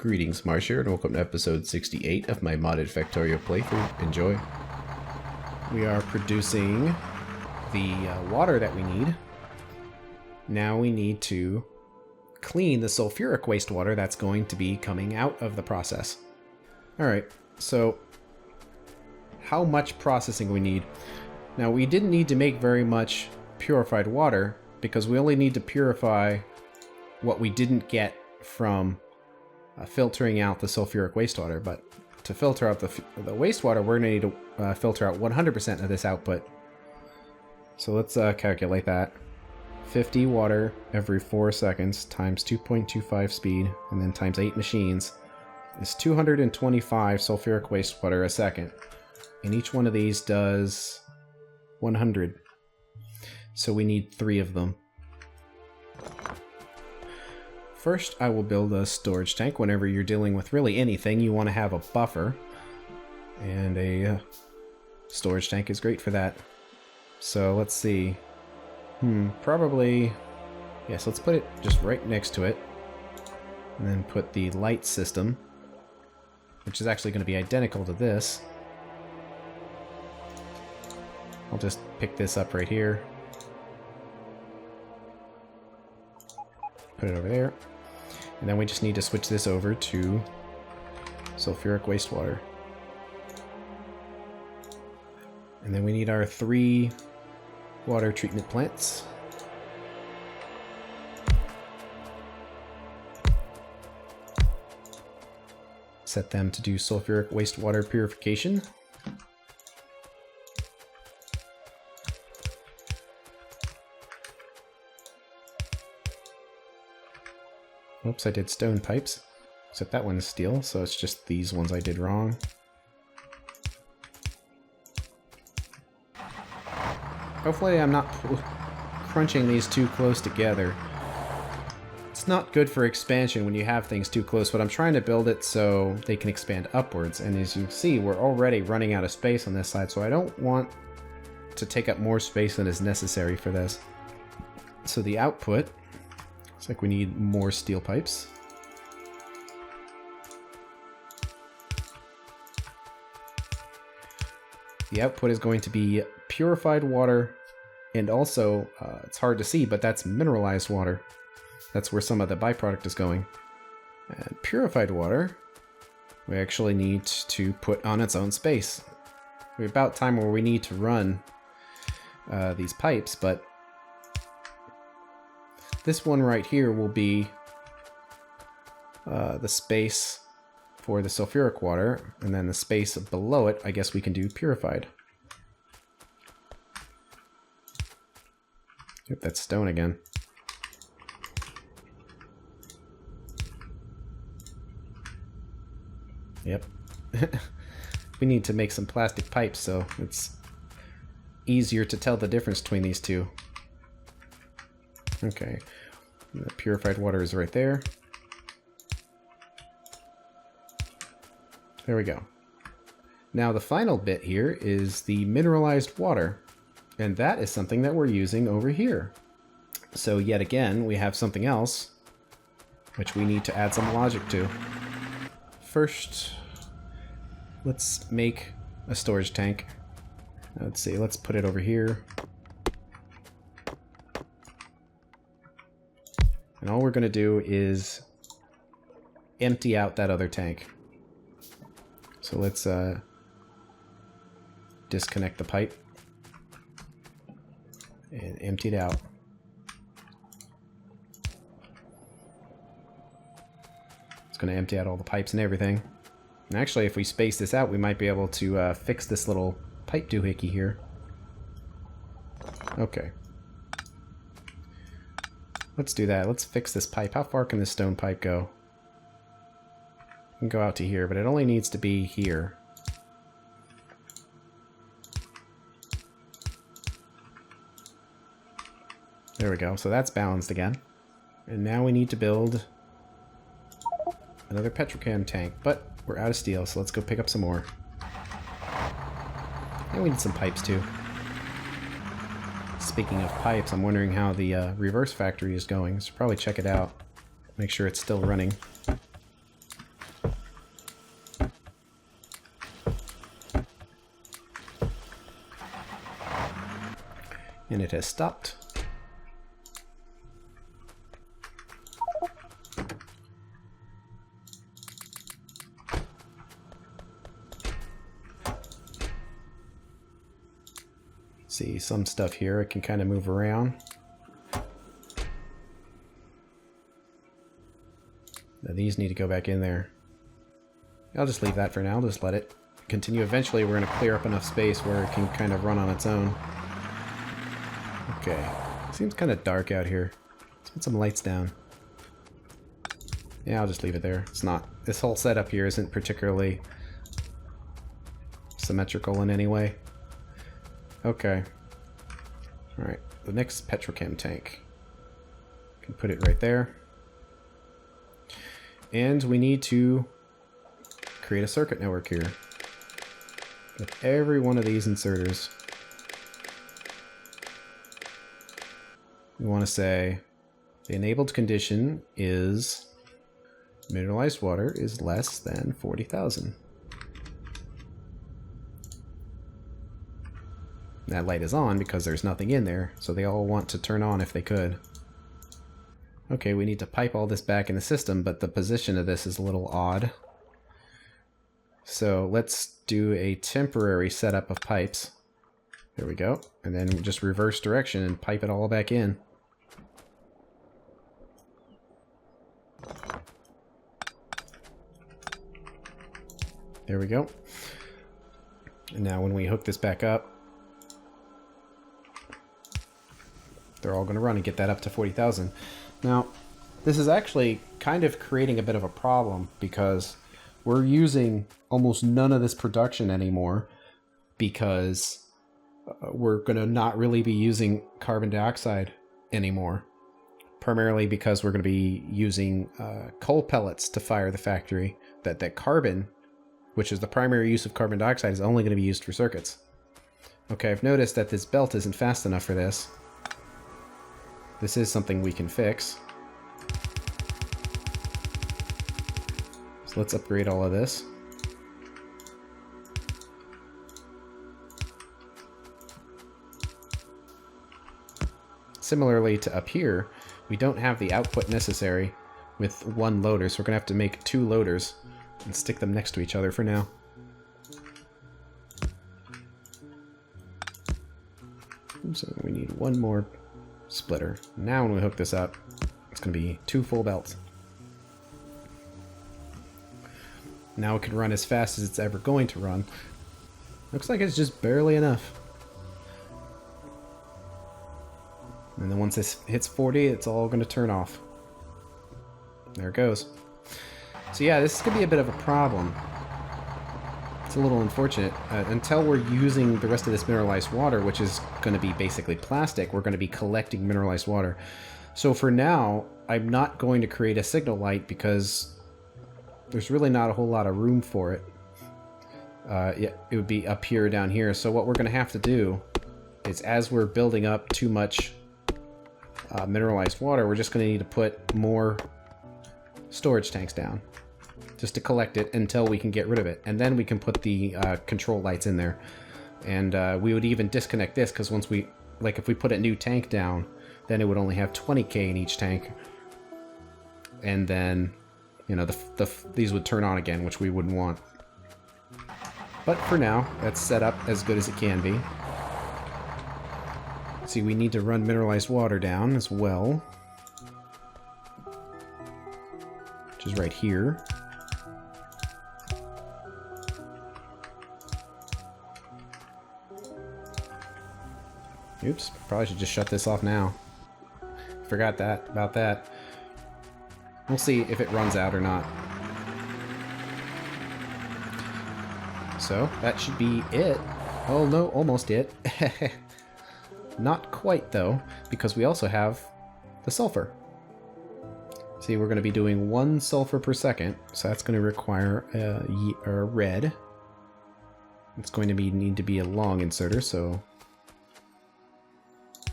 Greetings, Marsh here, and welcome to episode 68 of my modded Factorio playthrough. Enjoy. We are producing the water that we need. Now we need to clean the sulfuric wastewater that's going to be coming out of the process. Alright, so how much processing we need? Now we didn't need to make very much purified water because we only need to purify what we didn't get from filtering out the sulfuric wastewater, but to filter out the wastewater, we're going to need to filter out 100% of this output. So let's calculate that. 50 water every 4 seconds times 2.25 speed, and then times 8 machines, is 225 sulfuric wastewater a second. And each one of these does 100. So we need 3 of them. First, I will build a storage tank. Whenever you're dealing with really anything, you want to have a buffer. And a storage tank is great for that. So let's see. Probably... Yes, let's put it just right next to it. And then put the light system, which is actually going to be identical to this. I'll just pick this up right here. Put it over there. And then we just need to switch this over to sulfuric wastewater. And then we need our 3 water treatment plants. Set them to do sulfuric wastewater purification. Oops, I did stone pipes. Except that one is steel, so it's just these ones I did wrong. Hopefully I'm not crunching these too close together. It's not good for expansion when you have things too close, but I'm trying to build it so they can expand upwards. And as you see, we're already running out of space on this side, so I don't want to take up more space than is necessary for this. So the output... Looks like we need more steel pipes. The output is going to be purified water, and also, it's hard to see, but that's mineralized water. That's where some of the byproduct is going. And purified water, we actually need to put on its own space. We're about time where we need to run these pipes, but this one right here will be the space for the sulfuric water, and then the space below it, I guess we can do purified. Yep, that's stone again. Yep. We need to make some plastic pipes so it's easier to tell the difference between these two. Okay, the purified water is right there. There we go. Now the final bit here is the mineralized water, and that is something that we're using over here. So yet again, we have something else, which we need to add some logic to. First, let's make a storage tank. Let's see, let's put it over here. And all we're going to do is empty out that other tank. So let's disconnect the pipe and empty it out. It's going to empty out all the pipes and everything. And actually, if we space this out, we might be able to fix this little pipe doohickey here. Okay. Let's do that. Let's fix this pipe. How far can this stone pipe go? It can go out to here, but it only needs to be here. There we go. So that's balanced again. And now we need to build another petrochem tank, but we're out of steel, so let's go pick up some more. And we need some pipes too. Speaking of pipes, I'm wondering how the reverse factory is going. So probably check it out. Make sure it's still running. And it has stopped. See some stuff here I can kind of move around. Now these need to go back in there. I'll just leave that for now. I'll just let it continue. Eventually we're going to clear up enough space where it can kind of run on its own. Okay. Seems kind of dark out here. Let's put some lights down. Yeah, I'll just leave it there. It's not... This whole setup here isn't particularly symmetrical in any way. Okay. Alright. The next petrochem tank. Can put it right there. And we need to create a circuit network here with every one of these inserters. We want to say the enabled condition is mineralized water is less than 40,000. That light is on because there's nothing in there, so they all want to turn on if they could. Okay, we need to pipe all this back in the system, but the position of this is a little odd. So let's do a temporary setup of pipes. There we go. And then just reverse direction and pipe it all back in. There we go. And now when we hook this back up, they're all going to run and get that up to 40,000. Now, this is actually kind of creating a bit of a problem because we're using almost none of this production anymore because we're going to not really be using carbon dioxide anymore. Primarily because we're going to be using coal pellets to fire the factory. That carbon, which is the primary use of carbon dioxide, is only going to be used for circuits. Okay, I've noticed that this belt isn't fast enough for this. This is something we can fix. So let's upgrade all of this. Similarly to up here, we don't have the output necessary with one loader, so we're going to have to make 2 loaders and stick them next to each other for now. So we need 1 more splitter. Now when we hook this up, it's going to be 2 full belts. Now it can run as fast as it's ever going to run. Looks like it's just barely enough. And then once this hits 40, it's all going to turn off. There it goes. So yeah, this is going to be a bit of a problem. It's a little unfortunate. Until we're using the rest of this mineralized water, which is going to be basically plastic, we're going to be collecting mineralized water. So for now, I'm not going to create a signal light because there's really not a whole lot of room for it. Yeah, it would be up here or down here. So what we're going to have to do is, as we're building up too much mineralized water, we're just going to need to put more storage tanks down just to collect it until we can get rid of it, and then we can put the control lights in there. And we would even disconnect this, because once we, like, if we put a new tank down, then it would only have 20k in each tank, and then, you know, these would turn on again, which we wouldn't want. But for now, that's set up as good as it can be. See, we need to run mineralized water down as well, which is right here. Oops, probably should just shut this off now. Forgot about that. We'll see if it runs out or not. So, that should be it. Oh no, almost it. Not quite though, because we also have the sulfur. See, we're going to be doing 1 sulfur per second, so that's going to require a red. It's going to need to be a long inserter, so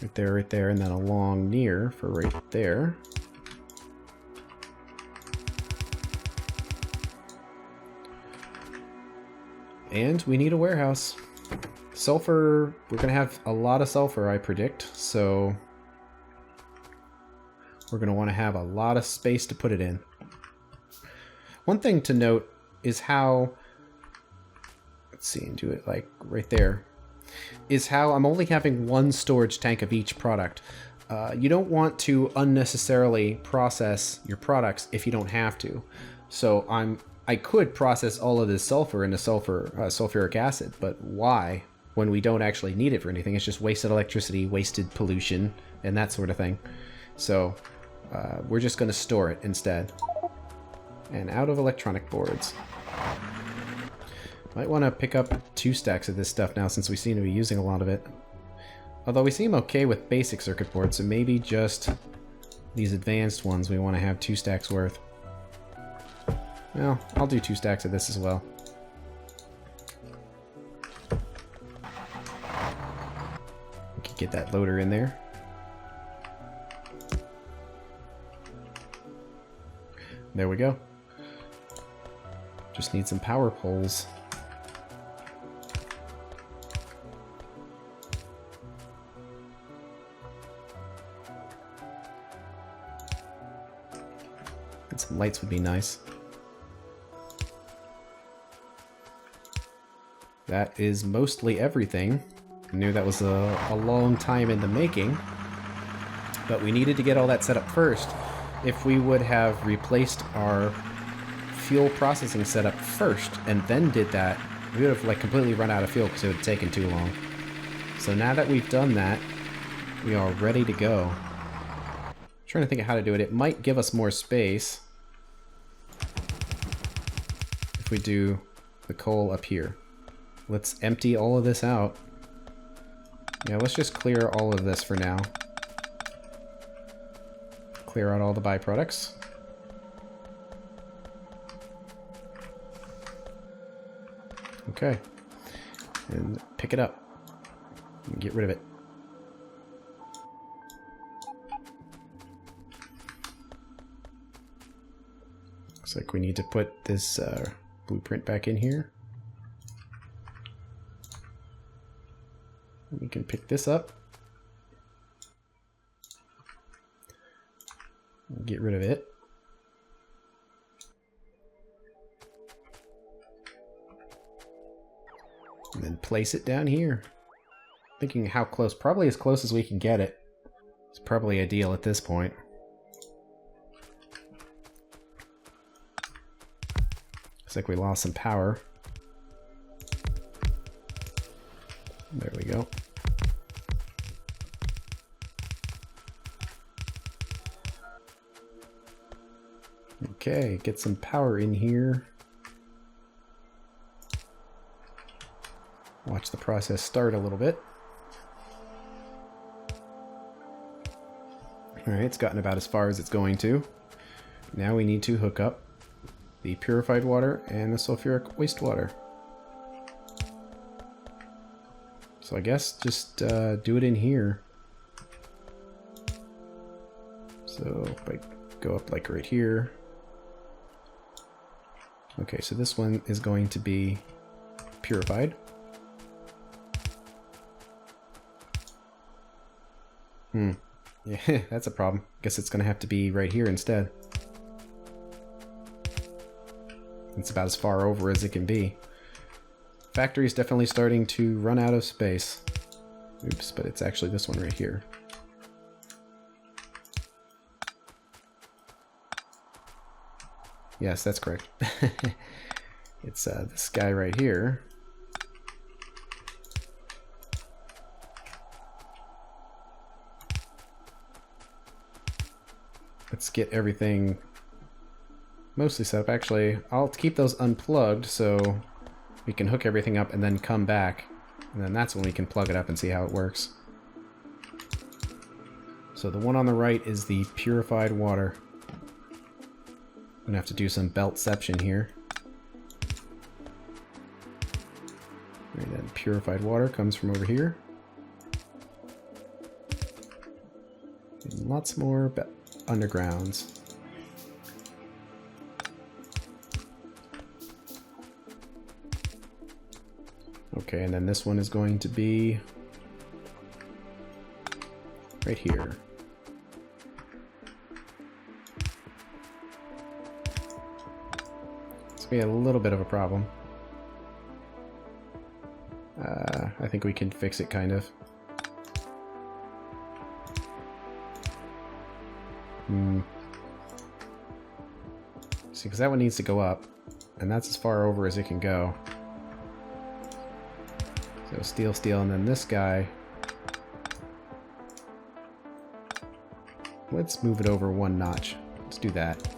right there, and then a long near for right there. And we need a warehouse. Sulfur, we're going to have a lot of sulfur, I predict, so we're going to want to have a lot of space to put it in. One thing to note is how, let's see, and do it like right there, is how I'm only having one storage tank of each product. You don't want to unnecessarily process your products if you don't have to. So I could process all of this sulfur into sulfuric acid, but why? When we don't actually need it for anything. It's just wasted electricity, wasted pollution, and that sort of thing. So we're just going to store it instead. And out of electronic boards. Might want to pick up 2 stacks of this stuff now since we seem to be using a lot of it. Although we seem okay with basic circuit boards, so maybe just these advanced ones we want to have 2 stacks worth. Well, I'll do 2 stacks of this as well. We can get that loader in there. There we go. Just need some power poles. And some lights would be nice. That is mostly everything. I knew that was a long time in the making, but we needed to get all that set up first. If we would have replaced our fuel processing setup first and then did that, we would have like completely run out of fuel because it would have taken too long. So now that we've done that, we are ready to go. I'm trying to think of how to do it. It might give us more space if we do the coal up here. Let's empty all of this out. Yeah, let's just clear all of this for now. Clear out all the byproducts. Okay. And pick it up. And get rid of it. Looks like we need to put this blueprint back in here. We can pick this up. Get rid of it. And then place it down here. Thinking how close, probably as close as we can get it. It's probably ideal at this point. Looks like we lost some power. There we go. Okay, get some power in here. Watch the process start a little bit. Alright, it's gotten about as far as it's going to. Now we need to hook up the purified water and the sulfuric wastewater. So I guess just do it in here. So if I go up like right here. Okay, so this one is going to be purified. Yeah, that's a problem. Guess it's going to have to be right here instead. It's about as far over as it can be. Factory is definitely starting to run out of space. Oops, but it's actually this one right here. Yes, that's correct. It's this guy right here. Let's get everything mostly set up. Actually, I'll keep those unplugged so we can hook everything up and then come back. And then that's when we can plug it up and see how it works. So the one on the right is the purified water. I'm gonna have to do some beltception here. And then purified water comes from over here. And lots more undergrounds. Okay, and then this one is going to be right here. It's gonna be a little bit of a problem. I think we can fix it, kind of. See, because that one needs to go up, and that's as far over as it can go. So steel, steel, and then this guy. Let's move it over one notch. Let's do that.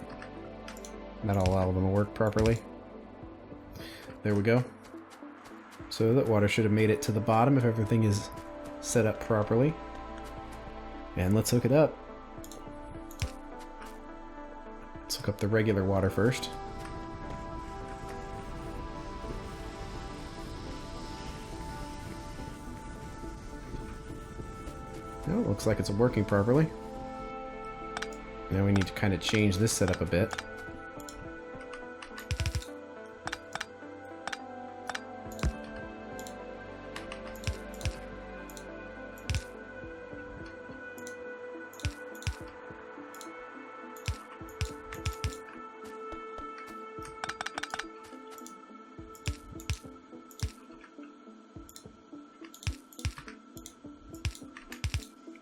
That'll allow them to work properly. There we go. So that water should have made it to the bottom if everything is set up properly. And let's hook it up. Let's hook up the regular water first. Oh, looks like it's working properly. Now we need to kind of change this setup a bit.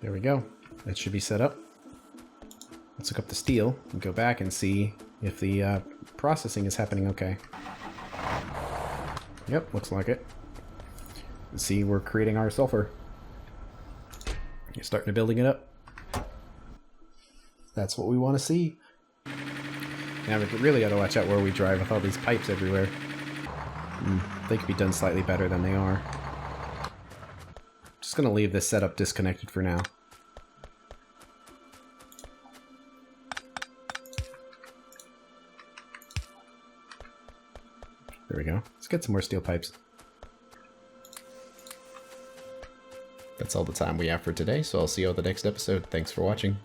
There we go. That should be set up. Let's hook up the steel and go back and see if the processing is happening okay. Yep, looks like it. Let's see, we're creating our sulfur. You're starting to building it up. That's what we want to see. Now we really got to watch out where we drive with all these pipes everywhere. They could be done slightly better than they are. Just gonna leave this setup disconnected for now. There we go. Let's get some more steel pipes. That's all the time we have for today, so I'll see you on the next episode. Thanks for watching.